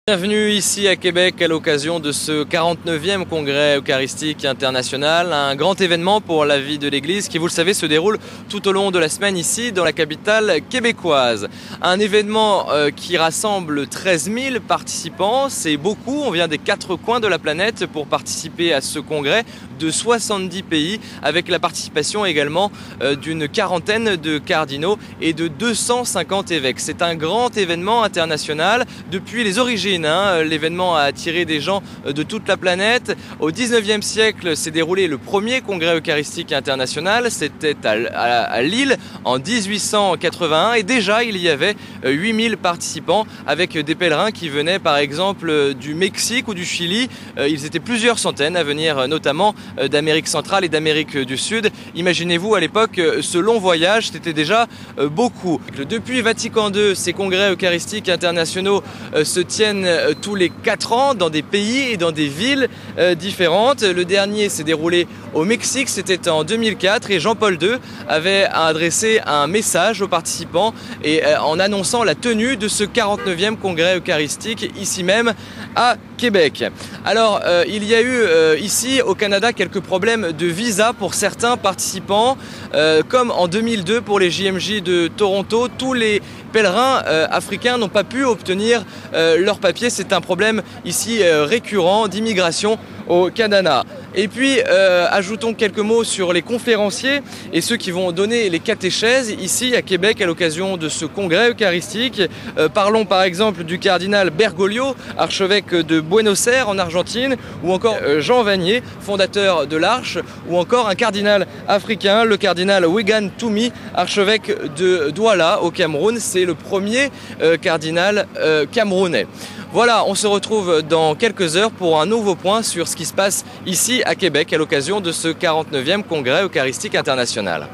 Bienvenue ici à Québec à l'occasion de ce 49e congrès eucharistique international, un grand événement pour la vie de l'Église qui, vous le savez, se déroule tout au long de la semaine ici dans la capitale québécoise. Un événement qui rassemble 13 000 participants, c'est beaucoup, on vient des 4 coins de la planète pour participer à ce congrès de 70 pays avec la participation également d'une quarantaine de cardinaux et de 250 évêques. C'est un grand événement international depuis les origines. L'événement a attiré des gens de toute la planète. Au 19e siècle s'est déroulé le premier congrès eucharistique international. C'était à Lille en 1881 et déjà il y avait 8000 participants avec des pèlerins qui venaient par exemple du Mexique ou du Chili. Ils étaient plusieurs centaines à venir notamment d'Amérique centrale et d'Amérique du Sud. Imaginez-vous à l'époque ce long voyage, c'était déjà beaucoup. Depuis Vatican II, ces congrès eucharistiques internationaux se tiennent tous les 4 ans dans des pays et dans des villes différentes. Le dernier s'est déroulé au Mexique, c'était en 2004 et Jean-Paul II avait adressé un message aux participants et en annonçant la tenue de ce 49e congrès eucharistique ici même à Québec. Alors il y a eu ici au Canada quelques problèmes de visa pour certains participants, comme en 2002 pour les JMJ de Toronto. Tous les pèlerins africains n'ont pas pu obtenir leurs papiers. C'est un problème ici récurrent d'immigration au Canada. Et puis, ajoutons quelques mots sur les conférenciers et ceux qui vont donner les catéchèses ici à Québec à l'occasion de ce congrès eucharistique. Parlons par exemple du cardinal Bergoglio, archevêque de Buenos Aires en Argentine, ou encore Jean Vanier, fondateur de l'Arche, ou encore un cardinal africain, le cardinal Wigan Toumi, archevêque de Douala au Cameroun. C'est le premier cardinal camerounais. Voilà, on se retrouve dans quelques heures pour un nouveau point sur ce qui se passe ici à Québec à l'occasion de ce 49e congrès eucharistique international.